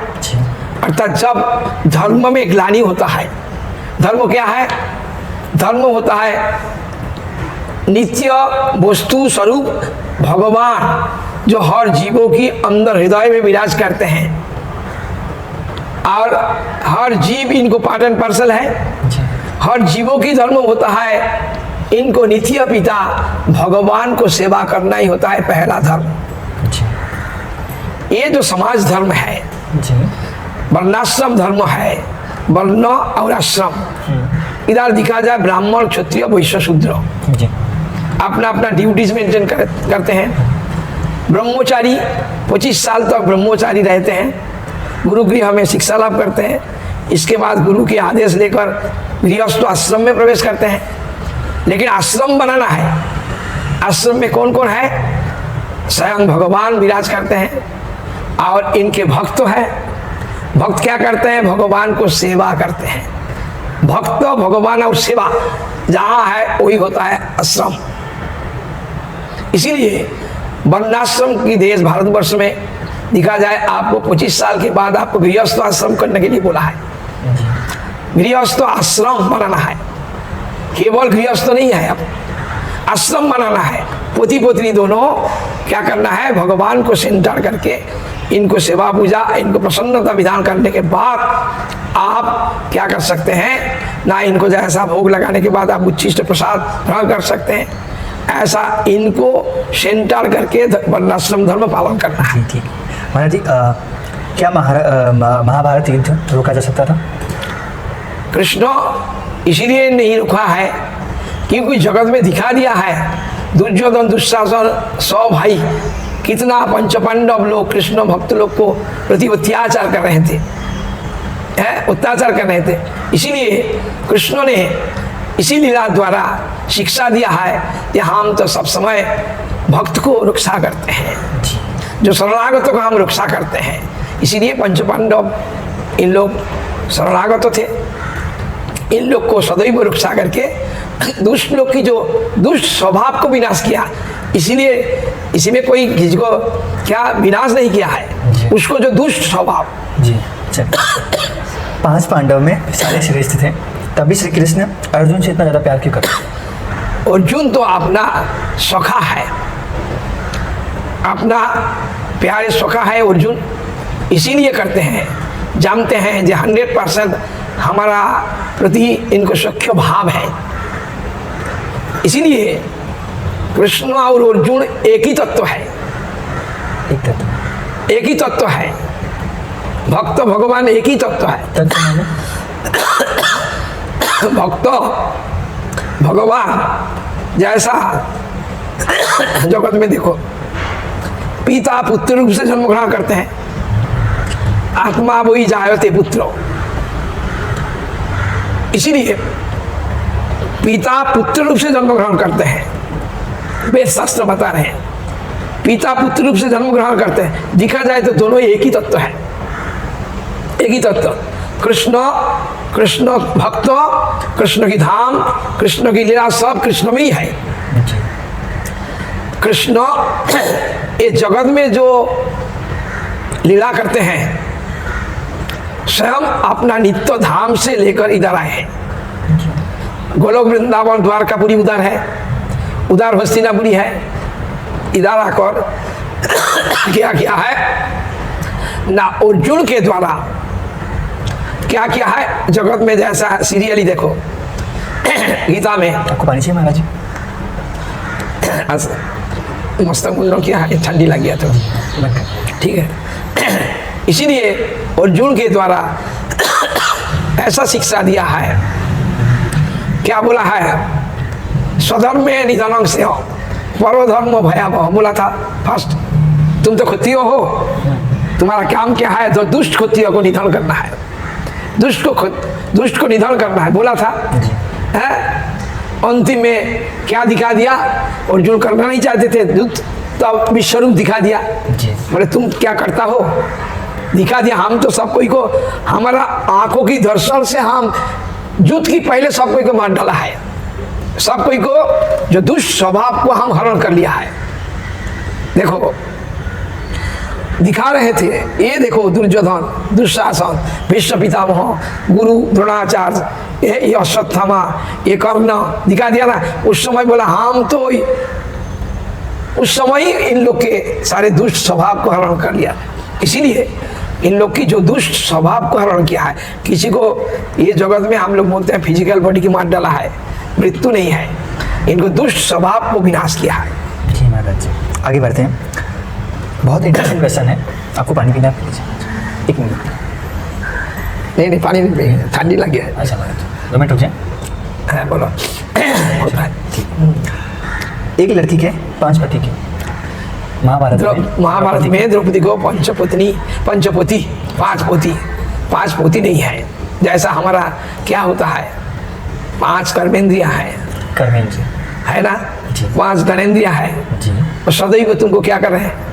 अर्थात जब धर्म में ग्लानि होता है, धर्म क्या है? धर्म होता है नित्य वस्तु स्वरूप भगवान, जो हर जीवों की अंदर हृदय में विराज करते हैं, और हर जीव इनको पार्ट एंड पार्सल है। हर जीवों की धर्म होता है इनको नित्य पिता भगवान को सेवा करना ही होता है पहला धर्म। ये जो समाज धर्म है, वर्णाश्रम धर्म है, वर्ण और आश्रम। इधर दिखा जाए ब्राह्मण क्षत्रिय वैश्य शूद्र अपना अपना ड्यूटीज मेंटेन करते हैं। ब्रह्मचारी 25 साल तक ब्रह्मचारी रहते हैं, गुरुगृह में शिक्षा लाभ करते हैं। इसके बाद गुरु के आदेश लेकर गृहस्थ आश्रम में प्रवेश करते हैं। लेकिन आश्रम बनाना है, आश्रम में कौन कौन है? स्वयं भगवान विराज करते हैं और इनके भक्त है। भक्त क्या करते हैं? भगवान को सेवा करते हैं। भक्त भगवान और सेवा जहाँ है वही होता है आश्रम। इसीलिए वर्णाश्रम की देश भारतवर्ष में दिखा जाए, आपको 25 साल के बाद आपको गृहस्थ आश्रम करने के लिए बोला है। गृहस्थ आश्रम बनाना है, केवल गृहस्थ नहीं है, अब आश्रम बनाना है। पोती पोतनी दोनों क्या करना है? भगवान को सेंटर करके इनको सेवा पूजा, इनको प्रसन्नता विधान करने के बाद आप क्या कर सकते हैं ना, इनको जैसा भोग लगाने के बाद आप उच्छिष्ट प्रसाद ग्रहण कर सकते हैं, ऐसा इनको सेंटर करके वर्णाश्रम धर्म पालन करना है। ठीक। महाराज जी, क्या महाभारत युद्ध रोका जा सकता था? कृष्ण इसीलिए नहीं रुका है क्योंकि जगत में दिखा दिया है दुर्योधन दुशासन 100 भाई कितना पंचपांडव लोग कृष्ण भक्त लोग को प्रति अत्याचार कर रहे थे, अत्याचार कर रहे थे। इसीलिए कृष्ण ने इसी लीला द्वारा शिक्षा दिया है कि हम तो सब समय भक्त को रक्षा करते हैं, जो शरणागतों को हम रक्षा करते हैं। इसीलिए पंचपांडव इन लोग शरणागत थे, इन लोग को सदैव रक्षा करके दुष्ट लोग की जो दुष्ट स्वभाव को विनाश किया। इसीलिए इसी में कोई किसको क्या विनाश नहीं किया है, उसको जो दुष्ट स्वभाव। जी। 5 पांडव में सारे श्रेष्ठ थे, तभी श्री कृष्ण अर्जुन से इतना ज़्यादा प्यार क्यों करते? अर्जुन तो अपना सखा है, अपना प्यारे सखा है अर्जुन, इसीलिए करते हैं। जानते हैं जो 100% हमारा प्रति इनको सख्य भाव है। इसीलिए कृष्ण और अर्जुन एक ही तत्व है, एक ही तत्व है। भक्त भगवान एक ही तत्व है। भक्त भगवान जैसा जगत में देखो, पिता पुत्र रूप से जन्म ग्रहण करते हैं, आत्मा वही जायते पुत्र। इसीलिए पिता पुत्र रूप से जन्म ग्रहण करते हैं। वेद शास्त्र बता रहे हैं पिता पुत्र रूप से जन्म ग्रहण करते हैं। देखा जाए तो दोनों एक ही तत्व है, एक ही तत्व। कृष्ण कृष्ण भक्त, कृष्ण की धाम, कृष्ण की लीला सब कृष्ण में ही है। कृष्ण ये जगत में जो लीला करते हैं स्वयं अपना नित्य धाम से लेकर इधर आए हैं। गोलोक वृंदावन द्वारकापुरी उधर है, उधर हस्तिनापुरी है। इधर आकर क्या किया है ना, अर्जुन के द्वारा क्या किया है जगत में, जैसा सीरियली देखो गीता में। आपको पानी चाहिए महाराज जी? मस्त मुझे किया है, ठंडी लग गया तो ठीक है। इसीलिए अर्जुन के द्वारा ऐसा शिक्षा दिया है, क्या बोला है, स्वधर्म में निधन से हो परधर्म भयावह बोला था फर्स्ट। तुम तो क्षत्रिय हो, तुम्हारा काम क्या है, तो दुष्ट क्षत्रिय को निधन करना है, दुष्ट को निधन करना है बोला था। अंतिम में क्या दिखा दिया, अर्जुन करना नहीं चाहते थे युद्ध, तो विश्वरूप दिखा दिया। बोले तुम क्या करता हो, दिखा दिया। हम तो सब कोई को, हमारा आंखों की दर्शन से हम युद्ध की पहले सब कोई को मार डाला है, सब कोई को जो दुष्ट स्वभाव को हम हरण कर लिया है। देखो दिखा रहे थे, ये देखो दुर्योधन, दुशासन, भीष्म पितामह, गुरु द्रोणाचार्य, ये अश्वत्थामा, ये कर्ण, दिखा दिया ना। उस समय बोला हम तो उस समय ही इन लोग के सारे दुष्ट स्वभाव को हरण कर लिया। इसीलिए इन लोग की जो दुष्ट स्वभाव को हरण किया है, किसी को ये जगत में हम लोग बोलते हैं फिजिकल बॉडी की मार डाला है, मृत्यु नहीं है, इनको दुष्ट स्वभाव को विनाश किया है। जी महाराज जी, आगे बढ़ते हैं। बहुत इंटरेस्टिंग क्वेश्चन है। आपको पानी पीना है? एक मिनट। नहीं पानी नहीं पिएंगे, ठंडी लग गया है। अच्छा महाराज 2 मिनट रुक जाए। हाँ बोलो। एक लड़की के 5 पति के। महाभारत में द्रौपदी को पंचपत्नी, पंचपोती, 5 पोती नहीं है। जैसा हमारा क्या होता है, 5 कर्मेंद्रिया है, कर्मेंद्रिय है ना, 5 धनेन्द्रिया है जी। और सदैव तुमको क्या कर रहे हैं,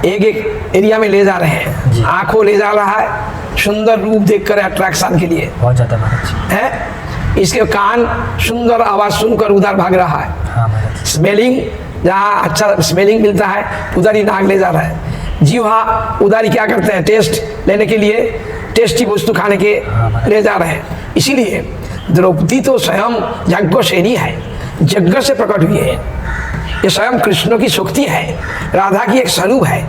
एक एक एरिया में ले जा रहे हैं। आंखों ले जा रहा है सुंदर रूप देखकर अट्रैक्शन के लिए, बहुत ज्यादा महाराज है। इसके कान सुंदर आवाज सुनकर उधर भाग रहा है। हाँ महाराज। स्मेलिंग, जहाँ अच्छा स्मेलिंग मिलता है उधर ही नाक ले जा रहा है। जीवा उधर ही क्या करते हैं, टेस्ट लेने के लिए, टेस्टी वस्तु खाने के ले जा रहे हैं। इसीलिए द्रौपदी तो स्वयं यज्ञसेनी है, यज्ञ से प्रकट हुई है। ये स्वयं कृष्ण की शक्ति है, राधा की एक स्वरूप है।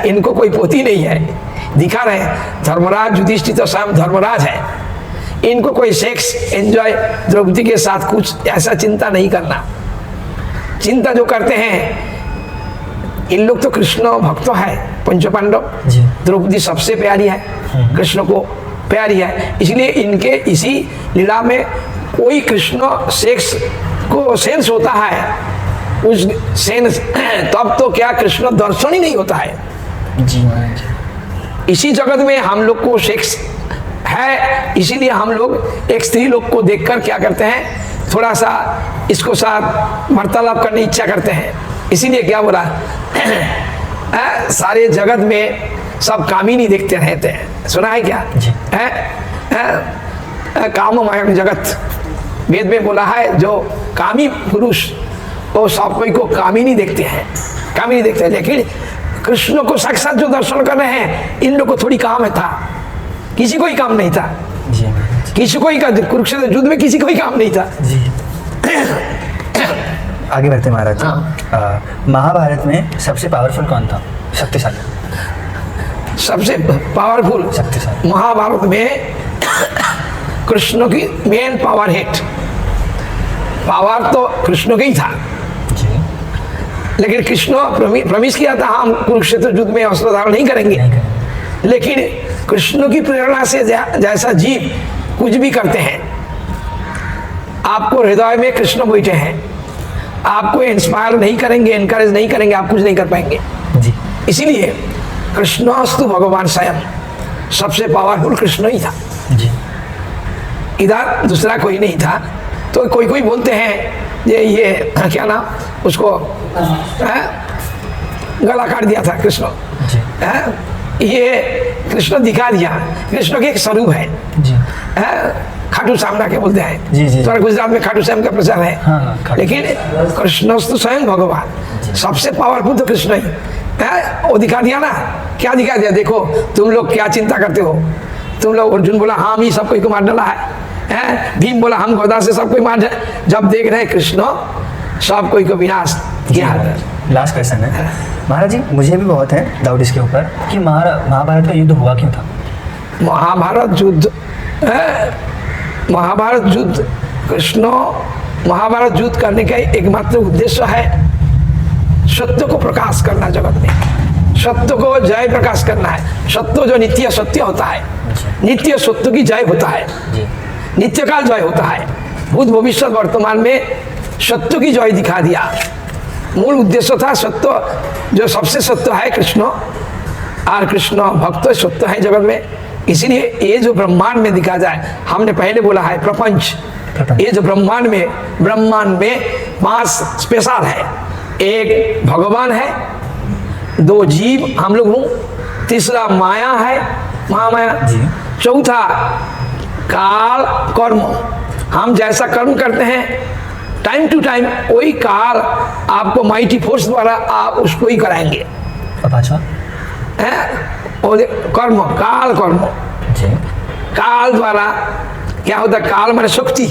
इनको कोई पोती नहीं है। दिखा रहे धर्मराज युधिष्ठिर तो स्वयं धर्मराज है, इनको कोई सेक्स एंजॉय द्रौपदी के साथ कुछ ऐसा चिंता नहीं करना। चिंता जो करते हैं इन लोग तो कृष्ण भक्त है, पंचपांडव। द्रौपदी सबसे प्यारी है, कृष्ण को प्यारी है, इसलिए इनके इसी लीला में कोई कृष्ण सेक्स को सेंस होता है, उस सेंस तब तो क्या कृष्ण दर्शन ही नहीं होता है जी महाराज। इसी जगत में हम लोग को सेक्स है, इसीलिए हम लोग एक स्त्री लोग को देखकर क्या करते हैं, थोड़ा सा इसको साथ वार्तालाप करने इच्छा करते हैं। इसीलिए क्या बोला सारे जगत में सब कामिनी देखते रहते हैं, सुना है क्या? काममय जगत, वेद में बोला है जो कामी पुरुष वो सब कोई को कामिनी देखते हैं, कामिनी देखते हैं। लेकिन कृष्ण को साक्षात जो दर्शन कर रहे हैं इन लोग को थोड़ी काम है था, किसी को ही काम नहीं था जी। किसी को ही का कुरुक्षेत्र युद्ध में किसी को ही काम नहीं था जी। आगे बढ़ते महाराज। महाभारत में सबसे पावरफुल कौन था, शक्तिशाली? सबसे पावरफुल शक्तिशाली महाभारत में कृष्ण की मेन पावर हेड, पावर तो कृष्ण का ही था जी। लेकिन कृष्ण प्रमिस किया था हम कुरुक्षेत्र युद्ध में अस्त्र धारण नहीं करेंगे। लेकिन कृष्ण की प्रेरणा से जैसा जीव कुछ भी करते हैं, आपको हृदय में कृष्ण बैठे हैं, आपको इंस्पायर नहीं करेंगे, इनकरेज नहीं करेंगे, आप कुछ नहीं कर पाएंगे जी। इसीलिए कृष्णस्तु भगवान स्वयं, सबसे पावरफुल कृष्ण ही था, जी इधर दूसरा कोई नहीं था। तो कोई कोई बोलते हैं ये क्या नाम उसको गला काट दिया था कृष्ण, जी ये कृष्ण दिखा दिया, कृष्ण के एक स्वरूप है जी खाटू श्याम के बोलते हैं। जी, जी। तो गुजरात में खाटू श्याम का प्रचार है। हाँ, खाटू। लेकिन कृष्ण तो स्वयं भगवान, सबसे पावरफुल तो कृष्ण ही है। वो दिखा दिया ना, क्या दिखा दिया, देखो तुम लोग क्या चिंता करते हो, तुम लोग, अर्जुन बोला हाँ हम ही सब कोई को मार डाला है, भीम बोला हम गदा से सब कोई मार, जब देख रहे कृष्ण सब कोई को विनाश किया। लास्ट क्वेश्चन है महाराज जी, मुझे भी बहुत है डाउट इसके ऊपर कि महाभारत का युद्ध हुआ क्यों था? महाभारत युद्ध कृष्ण महाभारत युद्ध करने का एकमात्र उद्देश्य है सत्य को प्रकाश करना, जगत में सत्य को जय प्रकाश करना है। सत्य जो नित्य सत्य होता है, नित्य सत्य की जय होता है, नित्य काल जय होता है। भूत भविष्य वर्तमान में सत्य की जय दिखा दिया। मूल उद्देश्य था सत्य, जो सबसे सत्य है कृष्ण, और कृष्ण भक्त सत्य है जगत में। इसलिए ये जो ब्रह्मांड में दिखा जाए, हमने पहले बोला है प्रपंच, ये जो ब्रह्मांड में 5 स्पेशल है। एक भगवान है, 2 जीव हम लोग हूँ, तीसरा माया है, महामाया, चौथा काल कर्म, हम जैसा कर्म करते हैं टाइम टू टाइम वही काल आपको माइटी फोर्स द्वारा आप उसको ही कराएंगे। और कर्म, काल कर्म, काल द्वारा क्या होता है, काल माने शक्ति,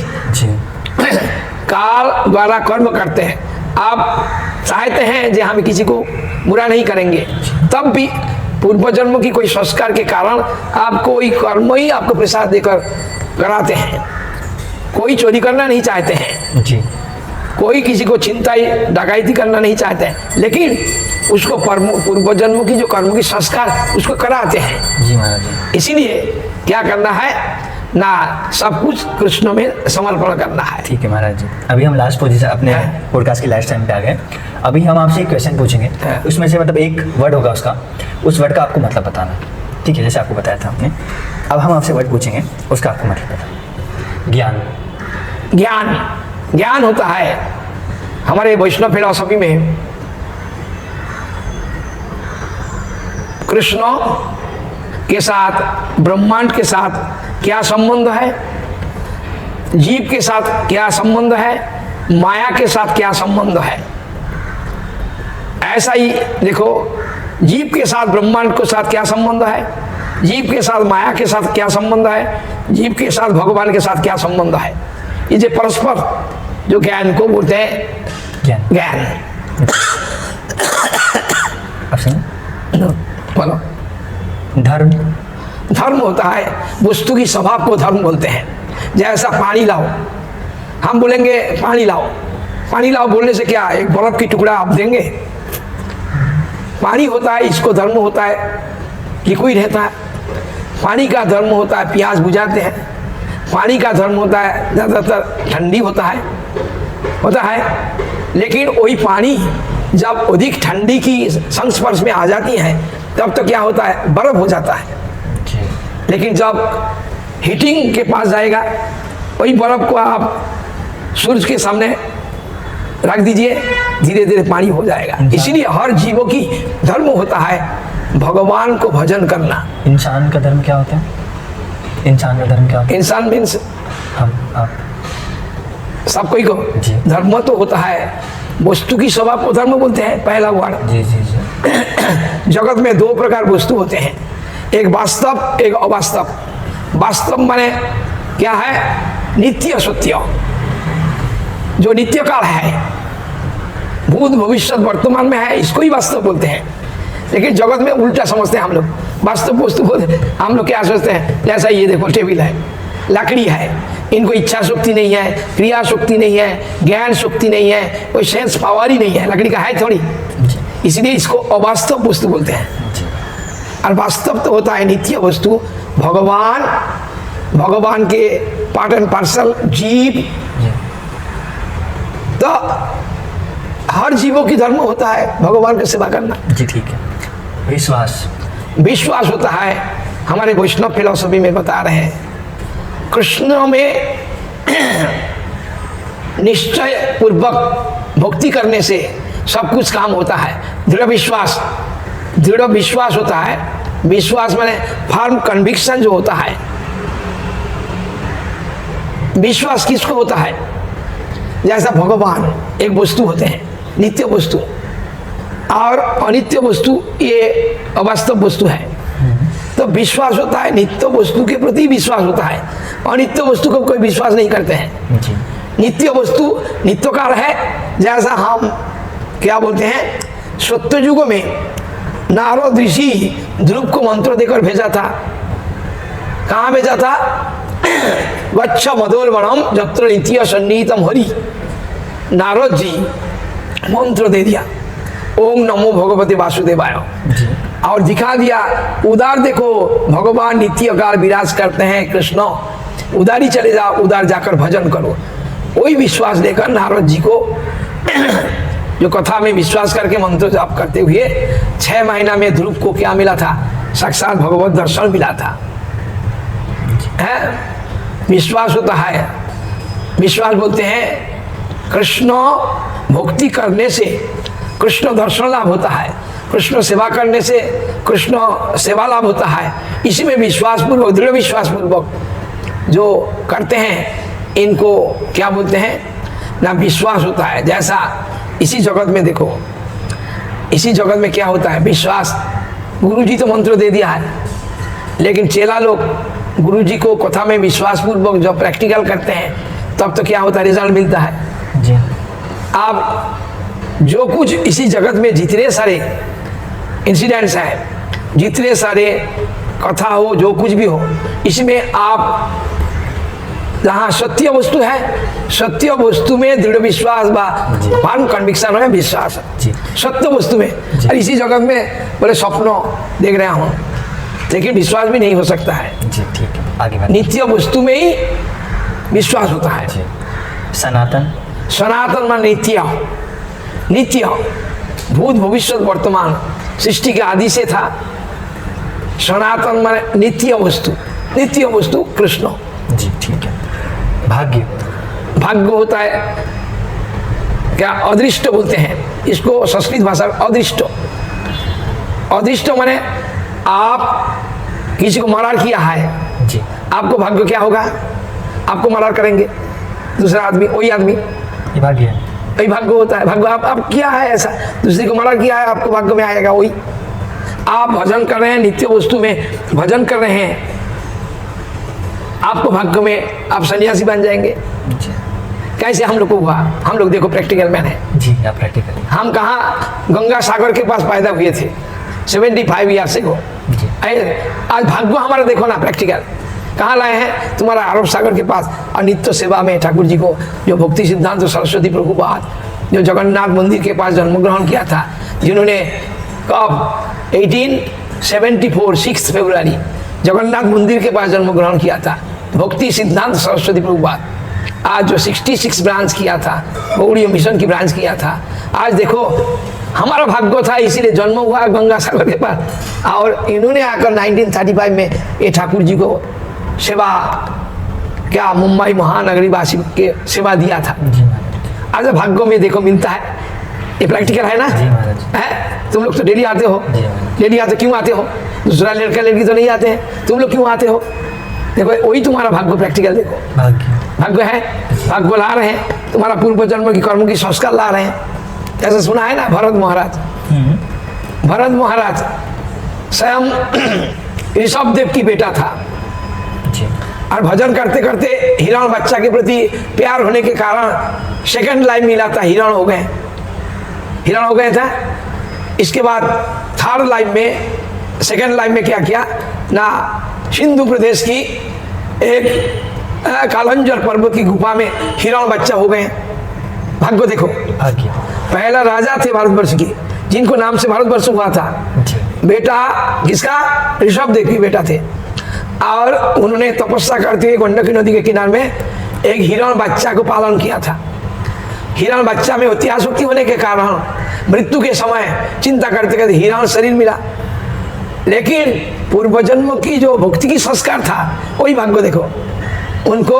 काल द्वारा कर्म करते हैं। आप चाहते हैं कि हम किसी को बुरा नहीं करेंगे, तब भी पूर्व जन्म की कोई संस्कार के कारण आपको कोई कर्म ही आपको प्रसाद देकर कराते हैं। कोई चोरी करना नहीं चाहते हैं जी, कोई किसी को चिंता डकैती करना नहीं चाहते हैं, लेकिन उसको पूर्व जन्म की जो कर्म की संस्कार उसको कराते हैं जी महाराज जी। इसीलिए क्या करना है ना, सब कुछ कृष्ण में समर्पण करना है। ठीक है महाराज जी, अभी हम लास्ट पोजीशन अपने पॉडकास्ट के लास्ट टाइम पे आ गए। अभी हम आपसे एक क्वेश्चन पूछेंगे, उसमें से मतलब एक वर्ड होगा उसका, उस वर्ड का आपको मतलब बताना, ठीक है, जैसे आपको बताया था आपने। अब हम आपसे वर्ड पूछेंगे, उसका आपको मतलब बताना। ज्ञान, ज्ञान, ज्ञान होता है हमारे वैष्णव फिलॉसफी में कृष्ण के साथ, ब्रह्मांड के साथ क्या संबंध है, जीव के साथ क्या संबंध है, माया के साथ क्या संबंध है। ऐसा ही देखो, जीव के साथ ब्रह्मांड के साथ क्या संबंध है, जीव के साथ माया के साथ क्या संबंध है, जीव के साथ भगवान के साथ क्या संबंध है। ये जो परस्पर जो ज्ञान को बोलते हैं ज्ञान। बोलो। धर्म, धर्म होता है वस्तु की स्वभाव को धर्म बोलते हैं। जैसा पानी लाओ, हम बोलेंगे पानी लाओ, पानी लाओ बोलने से क्या, एक बर्फ की टुकड़ा आप देंगे, पानी होता है, इसको धर्म होता है लिक्विड रहता है। पानी का धर्म होता है प्यास बुझाते हैं, पानी का धर्म होता है ज़्यादातर ठंडी होता है। लेकिन वही पानी जब अधिक ठंडी की संस्पर्श में आ जाती है तब तो क्या होता है, बर्फ हो जाता है। लेकिन जब हीटिंग के पास जाएगा, वही बर्फ को आप सूर्य के सामने रख दीजिए, धीरे धीरे पानी हो जाएगा। इसीलिए हर जीवों की धर्म होता है भगवान को भजन करना। इंसान का धर्म क्या होता है? इंसान का धर्म क्या होता है? इंसान मीन्स हम, आप, सब कोई को धर्म तो होता है, वस्तु की स्वभाव को धर्म बोलते हैं। पहला वर्ड जी जी जी। जगत में 2 प्रकार वस्तु होते हैं, एक वास्तव, एक अवास्तव। वास्तव माने क्या है, नित्य सत्य, जो नित्य काल है, भूत भविष्य वर्तमान में है, इसको ही वास्तव बोलते हैं। लेकिन जगत में उल्टा समझते हैं हम लोग, वास्तव वस्तु बोलते हैं। हम लोग क्या सोचते हैं, जैसा ये देखो टेबल है, लकड़ी है, इनको इच्छा शक्ति नहीं है, क्रिया शक्ति नहीं है, ज्ञान शक्ति नहीं है, कोई सेंस पावर ही नहीं है, लकड़ी का है थोड़ी, इसलिए इसको अवास्तव वस्तु बोलते हैं। और वास्तव तो होता है नित्य वस्तु, भगवान के पार्ट एंड पार्सल जीव। तो हर जीवों की धर्म होता है भगवान की सेवा करना। जी ठीक है। विश्वास, विश्वास होता है, हमारे वैष्णव फिलॉसफी में बता रहे हैं, कृष्ण में निश्चय पूर्वक भक्ति करने से सब कुछ काम होता है। दृढ़ विश्वास होता है। विश्वास माने फर्म कन्विक्शन जो होता है। विश्वास किसको होता है? जैसा भगवान एक वस्तु होते हैं, नित्य वस्तु, और अनित्य वस्तु ये अवास्तव वस्तु है। तो विश्वास होता है, नित्य वस्तु के प्रति विश्वास होता है। अनित्य वस्तु को कोई विश्वास नहीं करते हैं। नित्य वस्तु नित्यकाल है। जैसा हम क्या बोलते हैं, सत्य युग में नारद ऋषि ध्रुव को मंत्र देकर भेजा था। कहाँ भेजा था? वच्छ मधुर्वणम जत्र नित्य सन्नीतम हरि। नारद जी मंत्र दे दिया, ओम नमो भगवते वासुदेवाय, और दिखा दिया उधर देखो भगवान नित्य काल विराज करते हैं कृष्ण, उधर ही चले जाओ, उधर जाकर भजन करो। वही विश्वास लेकर नारद जी को जो कथा में विश्वास करके मंत्र जाप करते हुए 6 महीना में ध्रुव को क्या मिला था? साक्षात भगवत दर्शन मिला था। है विश्वास होता है। विश्वास बोलते हैं कृष्ण भक्ति करने से कृष्ण दर्शन लाभ होता है, कृष्ण सेवा करने से कृष्ण सेवा लाभ होता है। इसी में विश्वास पूर्वक, दृढ़ विश्वास पूर्वक जो करते हैं इनको क्या बोलते हैं ना, विश्वास होता है। जैसा इसी जगत में देखो, इसी जगत में क्या होता है? विश्वास। गुरु जी तो मंत्र दे दिया है, लेकिन चेला लोग गुरु जी को कथा में विश्वास पूर्वक जब प्रैक्टिकल करते हैं तब तो क्या होता है? रिजल्ट मिलता है जी। आप जो कुछ इसी जगत में जितने सारे इंसिडेंट्स हैं, जितने सारे कथा हो, जो कुछ भी हो, इसमें आप जहाँ सत्य वस्तु है, सत्य वस्तु में दृढ़ विश्वास फर्म कन्विक्शन है, विश्वास सत्य वस्तु में। और इसी जगत में बोले स्वप्न देख रहा हूँ, लेकिन विश्वास भी नहीं हो सकता है जी। ठीक है, आगे बढ़। नित्य वस्तु में ही विश्वास होता है। सनातन, सनातन मान नित्य, नित्य भूत भविष्य वर्तमान सृष्टि के आदि से था। सनातन मान नित्य वस्तु, नित्य वस्तु कृष्ण जी। ठीक है। भाग्य, भाग्य होता है क्या? अदृष्ट बोलते हैं इसको संस्कृत भाषा में। अदृष्ट, अदृष्ट माने आप किसी को मर्डर किया है जी, आपको भाग्य क्या होगा? आपको मर्डर करेंगे दूसरा आदमी, वही आदमी, ये भाग्य है। वही भाग्य होता है। भाग्य आप किया है ऐसा, दूसरे को मर्डर किया है, आपको भाग्य में आएगा वही। आप भजन कर रहे हैं, नित्य वस्तु में भजन कर रहे हैं, आपको भाग्य में आप सन्यासी बन जाएंगे जी। कैसे हम लोग को हुआ? हम लोग देखो प्रैक्टिकल मैन है जी, आप प्रैक्टिकल। हम कहाँ गंगा सागर के पास पैदा हुए थे 75 ईयर से को। आज भाग्य हमारा देखो ना, प्रैक्टिकल कहाँ लाए हैं? तुम्हारा अरब सागर के पास। और नित्य सेवा में ठाकुर जी को जो भक्ति सिद्धांत सरस्वती प्रभुपाद जो जगन्नाथ मंदिर के पास जन्म ग्रहण किया था, जिन्होंने कब 1874 6 फरवरी जगन्नाथ मंदिर के पास जन्म ग्रहण किया था, भक्ति सिद्धांत सरस्वती प्रभुपाद। आज जो 66 ब्रांच किया था, गौड़ीय मिशन की ब्रांच किया था। आज देखो हमारा भाग्य था, इसीलिए जन्म हुआ गंगा सागर के पास। और इन्होंने आकर 1935 में ये ठाकुर जी को सेवा क्या मुंबई महानगरी वासी के सेवा दिया था। आज भाग्यों में देखो मिलता है। ये प्रैक्टिकल है ना? है? तुम लोग तो डेली आते हो, डेली आते, क्यों आते हो? दूसरा लड़का लड़की तो नहीं आते हैं, तुम लोग क्यों आते हो? देखो वही तुम्हारा भाग्य, प्रैक्टिकल देखो भाग्य है। भाग्य ला रहे हैं, तुम्हारा पूर्व जन्म की कर्मों की संस्कार ला रहे हैं। ऐसा सुना है ना भरत महाराज, भरत महाराज स्वयं ऋषभ देव की बेटा था और भजन करते करते हिरण बच्चा के प्रति प्यार होने के कारण सेकंड लाइफ मिला था, हिरण हो गए, हिरण हो गए था। इसके बाद थर्ड लाइफ में, सेकंड लाइफ में क्या किया ना, सिंधु प्रदेश की एक कालंजर पर्वत की गुफा में हिरण बच्चा हो गए। भाग्य देखो, पहला राजा थे भारतवर्ष की जिनको नाम से भारतवर्ष हुआ था। बेटा किसका? ऋषभ देव के बेटा थे। और उन्होंने तपस्या करते हुए गंडकी नदी के किनारे में एक हिरण बच्चा को पालन किया था। हिरण बच्चा में अत्याशक्ति होने के कारण मृत्यु के समय चिंता करते करते हिरण शरीर मिला, लेकिन पूर्व जन्म की जो भक्ति की संस्कार था वही भाग्य देखो, उनको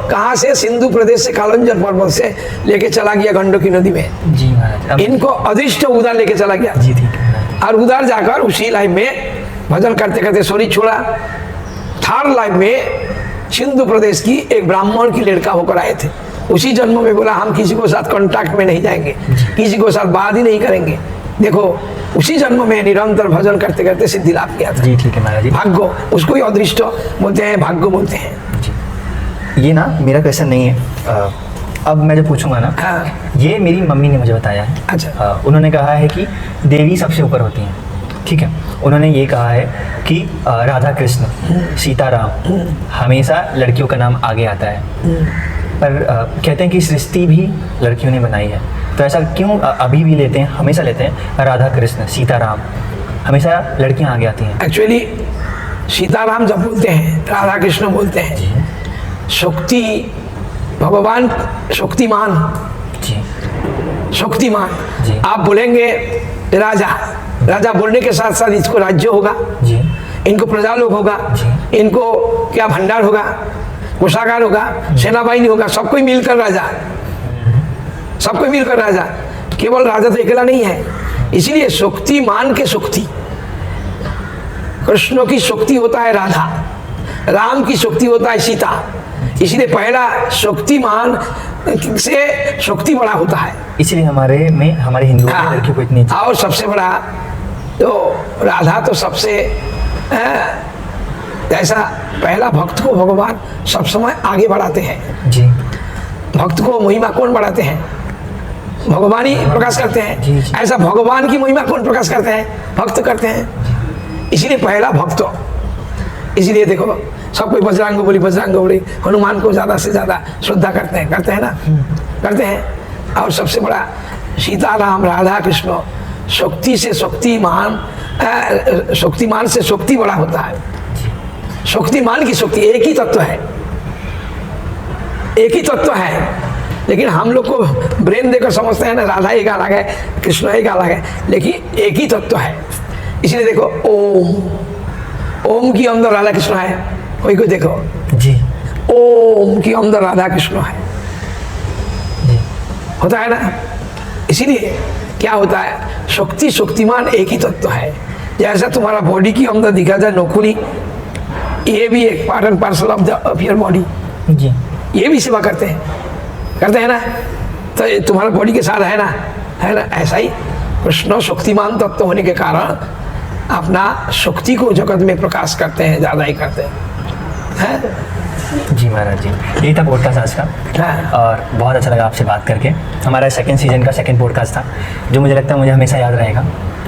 कहाँ से सिंधु प्रदेश से कालंजर पर्वत से लेके चला गया गंडकी नदी में। जी महाराज। इनको अधिष्ट उधर लेके चला गया जी ठीक है महाराज। और उधर जाकर उसी लाइफ में भजन करते करते शरीर छोड़ा। थर्ड लाइफ में सिंधु प्रदेश की एक ब्राह्मण की लड़का होकर आए थे। उसी जन्म में बोला हम किसी को साथ कांटेक्ट में नहीं जाएंगे, किसी को साथ बात ही नहीं करेंगे। देखो उसी जन्म में निरंतर भजन करते करते सिद्धि लाभ किया था। जी ठीक है महाराज जी। भाग्य, उसको ही अदृष्ट बोलते हैं, भाग्य बोलते हैं। ये ना मेरा क्वेश्चन नहीं है, अब मैं जो पूछूंगा ना, हाँ। ये मेरी मम्मी ने मुझे बताया है। अच्छा। उन्होंने कहा है कि देवी सबसे ऊपर होती हैं, ठीक है। उन्होंने ये कहा है कि राधा कृष्ण सीताराम हमेशा लड़कियों का नाम आगे आता है, पर कहते हैं कि सृष्टि भी लड़कियों ने बनाई है, तो ऐसा क्यों अभी भी लेते हैं, हमेशा लेते हैं राधा कृष्ण सीताराम, हमेशा लड़कियां आगे आती हैं? एक्चुअली सीताराम जब बोलते हैं, राधा कृष्ण बोलते हैं, शक्ति भगवान शक्तिमान, जी शक्तिमान। जी। आप बोलेंगे राजा, राजा बोलने के साथ साथ इसको राज्य होगा, जी इनको प्रजा लोग होगा, इनको क्या भंडार होगा, कोषागार होगा, सेनाबाहिनी होगा, सबको ही मिलकर राजा, सबको ही मिलकर राजा। केवल राजा तो अकेला नहीं है, इसीलिए शक्तिमान के शक्ति, कृष्ण की शक्ति होता है राधा, राम की शक्ति होता है सीता। इसलिए पहला शक्तिमान से शक्ति बड़ा होता है। इसलिए हमारे हिंदुओं में लड़कियों को इतनी और सबसे बड़ा तो राधा तो सबसे ऐसा पहला भक्त को भगवान सब समय आगे बढ़ाते हैं। जी भक्त को महिमा कौन बढ़ाते हैं? भगवान ही प्रकाश करते हैं। जी, जी। ऐसा भगवान की महिमा कौन प्रकाश करते हैं? भक्त करते हैं। इसलिए पहला भक्त। इसलिए देखो सब कोई बजरंग बली हनुमान को ज्यादा से ज्यादा श्रद्धा करते हैं ना, करते हैं। और सबसे बड़ा सीताराम राधा कृष्ण, शक्ति से शक्तिमान, शक्तिमान से शक्ति बड़ा होता है। शक्तिमान की शक्ति एक ही तत्व है, एक ही तत्व है, लेकिन हम लोग को ब्रेन देकर समझते हैं ना, राधा एक अलग है, कृष्ण एक अलग है, लेकिन एक ही तत्व है। इसलिए देखो ओम की अंदर राधा कृष्ण है, कोई कोई देखो जी ओम की अंदर राधा कृष्ण है, जी होता है ना। इसीलिए क्या होता है, शक्ति शक्तिमान एक ही तत्व है। जैसा तुम्हारा बॉडी की अंदर दिखा जाए नौकुली, ये भी एक part and parcel of the your body, जी ये भी सेवा करते हैं ना, तो ये तुम्हारा बॉडी के साथ है ना। ऐसा ही कृष्ण शक्तिमान तत्व होने के कारण अपना शक्ति को जगत में प्रकाश करते हैं, ज्यादा ही करते हैं। जी महाराज जी, यही था पॉडकास्ट आज का। हाँ। और बहुत अच्छा लगा आपसे बात करके। हमारा सेकंड सीजन का सेकंड पॉडकास्ट था, जो मुझे लगता है मुझे हमेशा याद रहेगा।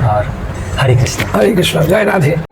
और हरे कृष्ण। हरे कृष्ण, जय राधे।